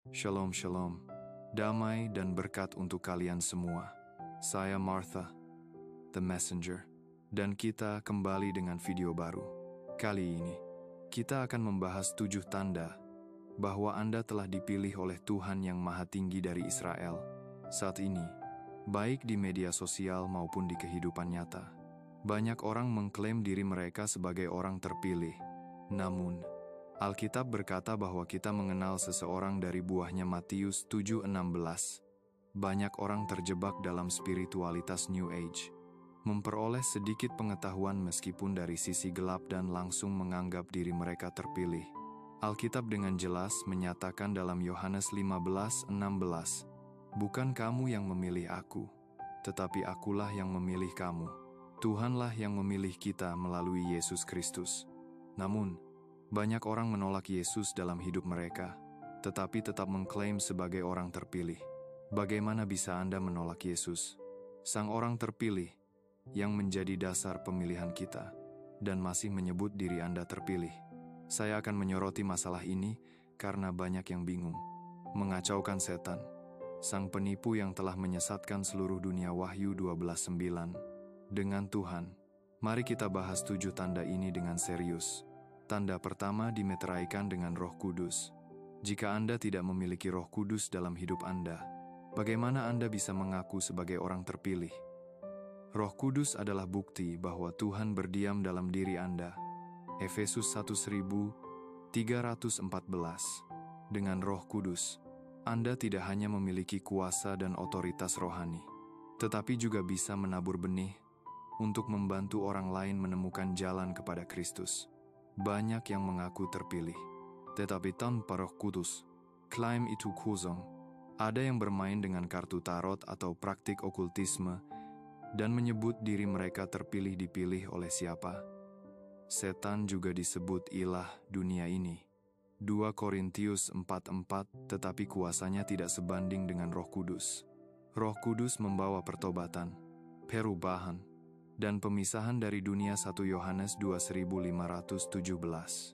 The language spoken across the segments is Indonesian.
Shalom Shalom, damai dan berkat untuk kalian semua. Saya Martha, The Messenger, dan kita kembali dengan video baru. Kali ini, kita akan membahas 7 tanda bahwa Anda telah dipilih oleh Tuhan yang Maha Tinggi dari Israel. Saat ini, baik di media sosial maupun di kehidupan nyata, banyak orang mengklaim diri mereka sebagai orang terpilih. Namun, Alkitab berkata bahwa kita mengenal seseorang dari buahnya. Matius 7:16. Banyak orang terjebak dalam spiritualitas New Age, memperoleh sedikit pengetahuan meskipun dari sisi gelap dan langsung menganggap diri mereka terpilih. Alkitab dengan jelas menyatakan dalam Yohanes 15:16, "Bukan kamu yang memilih aku, tetapi akulah yang memilih kamu." Tuhanlah yang memilih kita melalui Yesus Kristus. Namun, banyak orang menolak Yesus dalam hidup mereka, tetapi tetap mengklaim sebagai orang terpilih. Bagaimana bisa Anda menolak Yesus, Sang orang terpilih, yang menjadi dasar pemilihan kita, dan masih menyebut diri Anda terpilih? Saya akan menyoroti masalah ini karena banyak yang bingung. Mengacaukan setan, sang penipu yang telah menyesatkan seluruh dunia. Wahyu 12:9. Dengan Tuhan, mari kita bahas 7 tanda ini dengan serius. Tanda pertama dimeteraikan dengan Roh Kudus. Jika Anda tidak memiliki Roh Kudus dalam hidup Anda, bagaimana Anda bisa mengaku sebagai orang terpilih? Roh Kudus adalah bukti bahwa Tuhan berdiam dalam diri Anda. Efesus 1:1314. Dengan Roh Kudus, Anda tidak hanya memiliki kuasa dan otoritas rohani, tetapi juga bisa menabur benih untuk membantu orang lain menemukan jalan kepada Kristus. Banyak yang mengaku terpilih, tetapi tanpa Roh Kudus, klaim itu kosong. Ada yang bermain dengan kartu tarot atau praktik okultisme dan menyebut diri mereka terpilih. Dipilih oleh siapa? Setan juga disebut ilah dunia ini. 2 Korintius 4:4. Tetapi kuasanya tidak sebanding dengan Roh Kudus. Roh Kudus membawa pertobatan, perubahan, dan pemisahan dari dunia. 1 Yohanes 2:1517.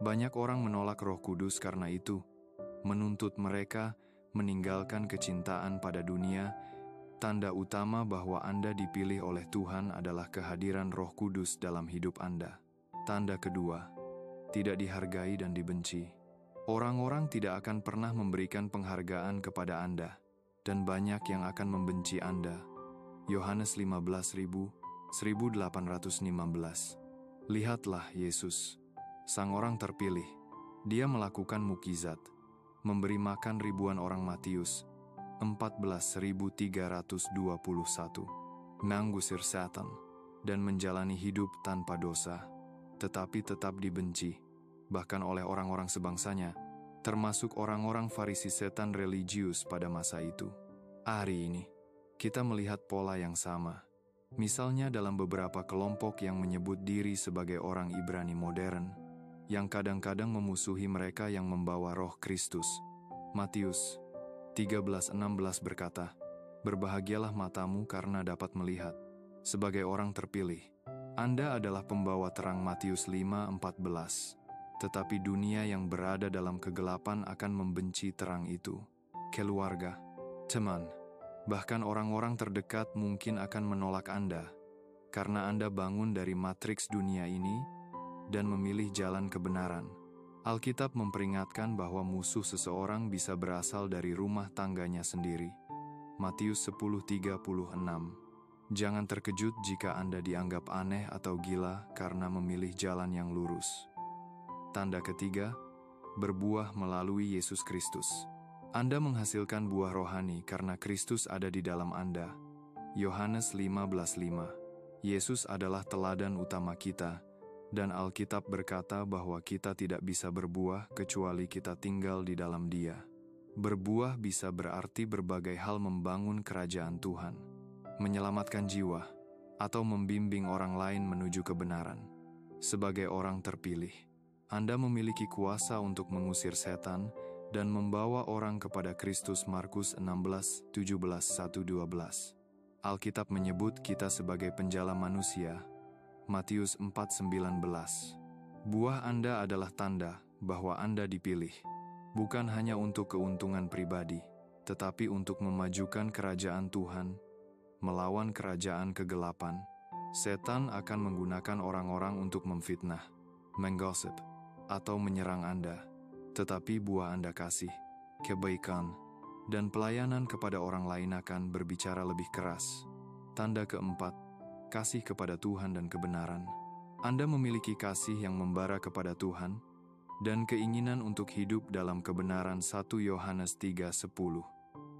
Banyak orang menolak Roh Kudus karena itu, menuntut mereka meninggalkan kecintaan pada dunia. Tanda utama bahwa Anda dipilih oleh Tuhan adalah kehadiran Roh Kudus dalam hidup Anda. Tanda kedua, tidak dihargai dan dibenci. Orang-orang tidak akan pernah memberikan penghargaan kepada Anda, dan banyak yang akan membenci Anda. Yohanes 15:1815. Lihatlah Yesus, Sang orang terpilih. Dia melakukan mukjizat, memberi makan ribuan orang. Matius 14:321. Mengusir setan, dan menjalani hidup tanpa dosa, tetapi tetap dibenci, bahkan oleh orang-orang sebangsanya, termasuk orang-orang Farisi. Setan religius pada masa itu. Hari ini, kita melihat pola yang sama. Misalnya dalam beberapa kelompok yang menyebut diri sebagai orang Ibrani modern, yang kadang-kadang memusuhi mereka yang membawa Roh Kristus. Matius 13:16 berkata, "Berbahagialah matamu karena dapat melihat." Sebagai orang terpilih, Anda adalah pembawa terang. Matius 5:14. Tetapi dunia yang berada dalam kegelapan akan membenci terang itu. Keluarga, teman, bahkan orang-orang terdekat mungkin akan menolak Anda, karena Anda bangun dari matriks dunia ini dan memilih jalan kebenaran. Alkitab memperingatkan bahwa musuh seseorang bisa berasal dari rumah tangganya sendiri. Matius 10:36. Jangan terkejut jika Anda dianggap aneh atau gila karena memilih jalan yang lurus. Tanda ketiga, berbuah melalui Yesus Kristus. Anda menghasilkan buah rohani karena Kristus ada di dalam Anda. Yohanes 15:5. Yesus adalah teladan utama kita, dan Alkitab berkata bahwa kita tidak bisa berbuah kecuali kita tinggal di dalam Dia. Berbuah bisa berarti berbagai hal: membangun kerajaan Tuhan, menyelamatkan jiwa, atau membimbing orang lain menuju kebenaran. Sebagai orang terpilih, Anda memiliki kuasa untuk mengusir setan dan membawa orang kepada Kristus. Markus 16:17-12. Alkitab menyebut kita sebagai penjala manusia. Matius 4:19. Buah Anda adalah tanda bahwa Anda dipilih. bukan hanya untuk keuntungan pribadi, tetapi untuk memajukan kerajaan Tuhan, melawan kerajaan kegelapan. Setan akan menggunakan orang-orang untuk memfitnah, menggosip, atau menyerang Anda. Tetapi buah Anda kasih, kebaikan, dan pelayanan kepada orang lain akan berbicara lebih keras. Tanda keempat, kasih kepada Tuhan dan kebenaran. Anda memiliki kasih yang membara kepada Tuhan, dan keinginan untuk hidup dalam kebenaran. 1 Yohanes 3:10.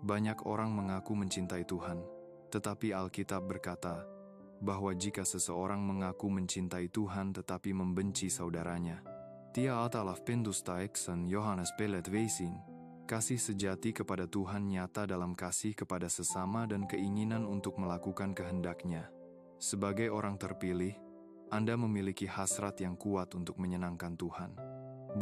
Banyak orang mengaku mencintai Tuhan, tetapi Alkitab berkata bahwa jika seseorang mengaku mencintai Tuhan tetapi membenci saudaranya, dia adalah pendustaiksen Yohanes pelet weisin. Kasih sejati kepada Tuhan nyata dalam kasih kepada sesama dan keinginan untuk melakukan kehendak-Nya. Sebagai orang terpilih, Anda memiliki hasrat yang kuat untuk menyenangkan Tuhan,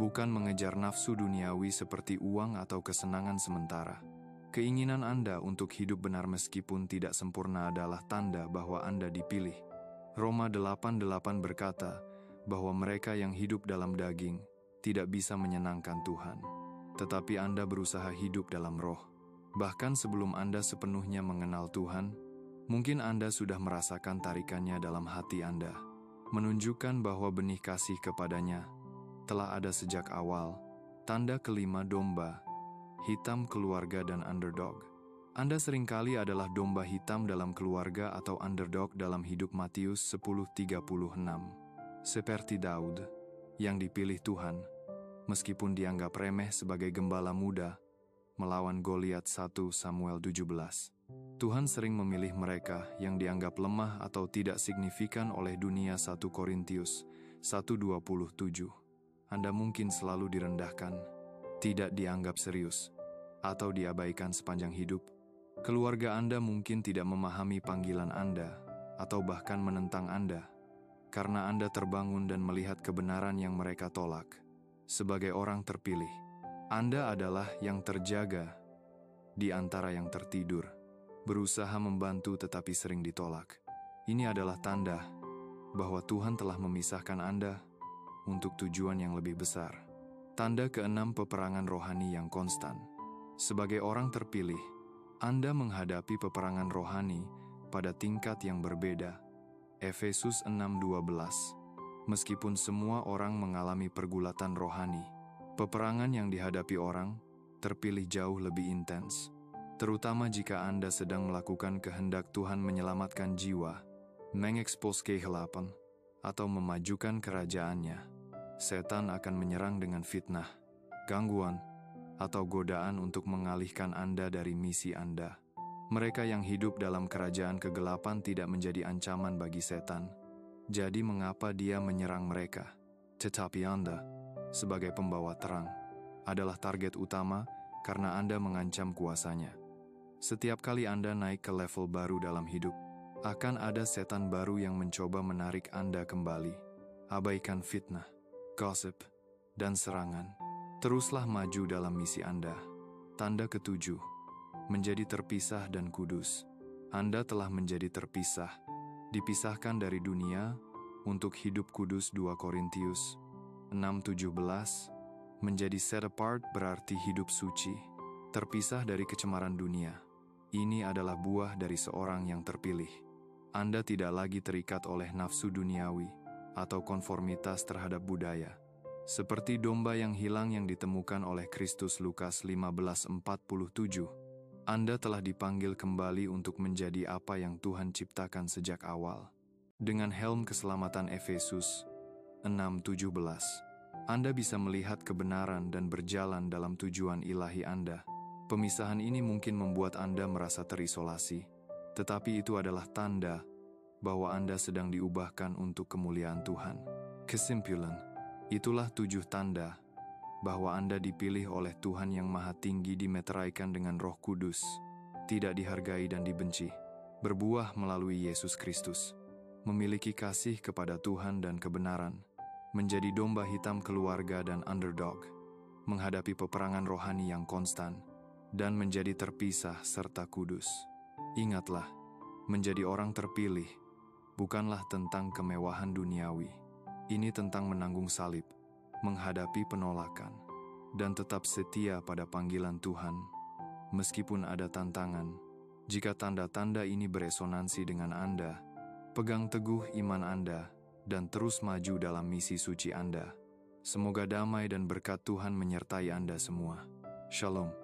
bukan mengejar nafsu duniawi seperti uang atau kesenangan sementara. Keinginan Anda untuk hidup benar meskipun tidak sempurna adalah tanda bahwa Anda dipilih. Roma 8:8 berkata bahwa mereka yang hidup dalam daging tidak bisa menyenangkan Tuhan. Tetapi Anda berusaha hidup dalam roh. Bahkan sebelum Anda sepenuhnya mengenal Tuhan, mungkin Anda sudah merasakan tarikannya dalam hati Anda, menunjukkan bahwa benih kasih kepadanya telah ada sejak awal. Tanda kelima, domba hitam, keluarga, dan underdog. Anda seringkali adalah domba hitam dalam keluarga atau underdog dalam hidup. Matius 10:36. Seperti Daud, yang dipilih Tuhan, meskipun dianggap remeh sebagai gembala muda, melawan Goliat. 1 Samuel 17. Tuhan sering memilih mereka yang dianggap lemah atau tidak signifikan oleh dunia. 1 Korintius 1:27. Anda mungkin selalu direndahkan, tidak dianggap serius, atau diabaikan sepanjang hidup. Keluarga Anda mungkin tidak memahami panggilan Anda, atau bahkan menentang Anda, karena Anda terbangun dan melihat kebenaran yang mereka tolak. Sebagai orang terpilih, Anda adalah yang terjaga di antara yang tertidur, berusaha membantu tetapi sering ditolak. Ini adalah tanda bahwa Tuhan telah memisahkan Anda untuk tujuan yang lebih besar. Tanda keenam, peperangan rohani yang konstan. Sebagai orang terpilih, Anda menghadapi peperangan rohani pada tingkat yang berbeda. Efesus 6:12. Meskipun semua orang mengalami pergulatan rohani, peperangan yang dihadapi orang terpilih jauh lebih intens. Terutama jika Anda sedang melakukan kehendak Tuhan menyelamatkan jiwa, mengekspos kegelapan, atau memajukan kerajaannya. Setan akan menyerang dengan fitnah, gangguan, atau godaan untuk mengalihkan Anda dari misi Anda. Mereka yang hidup dalam kerajaan kegelapan tidak menjadi ancaman bagi setan. Jadi mengapa dia menyerang mereka? Tetapi Anda, sebagai pembawa terang, adalah target utama karena Anda mengancam kuasanya. Setiap kali Anda naik ke level baru dalam hidup, akan ada setan baru yang mencoba menarik Anda kembali. Abaikan fitnah, gosip, dan serangan. Teruslah maju dalam misi Anda. Tanda ketujuh, menjadi terpisah dan kudus. Anda telah menjadi terpisah, dipisahkan dari dunia untuk hidup kudus. 2 Korintius 6:17. Menjadi set apart berarti hidup suci, terpisah dari kecemaran dunia. Ini adalah buah dari seorang yang terpilih. Anda tidak lagi terikat oleh nafsu duniawi atau konformitas terhadap budaya. Seperti domba yang hilang yang ditemukan oleh Kristus. Lukas 15:47. Anda telah dipanggil kembali untuk menjadi apa yang Tuhan ciptakan sejak awal. Dengan helm keselamatan. Efesus 6:17. Anda bisa melihat kebenaran dan berjalan dalam tujuan ilahi Anda. Pemisahan ini mungkin membuat Anda merasa terisolasi, tetapi itu adalah tanda bahwa Anda sedang diubahkan untuk kemuliaan Tuhan. Kesimpulan, itulah 7 tanda bahwa Anda dipilih oleh Tuhan yang Maha Tinggi, dimeteraikan dengan Roh Kudus, tidak dihargai dan dibenci, berbuah melalui Yesus Kristus, memiliki kasih kepada Tuhan dan kebenaran, menjadi domba hitam, keluarga, dan underdog, menghadapi peperangan rohani yang konstan, dan menjadi terpisah serta kudus. Ingatlah, menjadi orang terpilih bukanlah tentang kemewahan duniawi. Ini tentang menanggung salib, menghadapi penolakan, dan tetap setia pada panggilan Tuhan. Meskipun ada tantangan, jika tanda-tanda ini beresonansi dengan Anda, pegang teguh iman Anda dan terus maju dalam misi suci Anda. Semoga damai dan berkat Tuhan menyertai Anda semua. Shalom.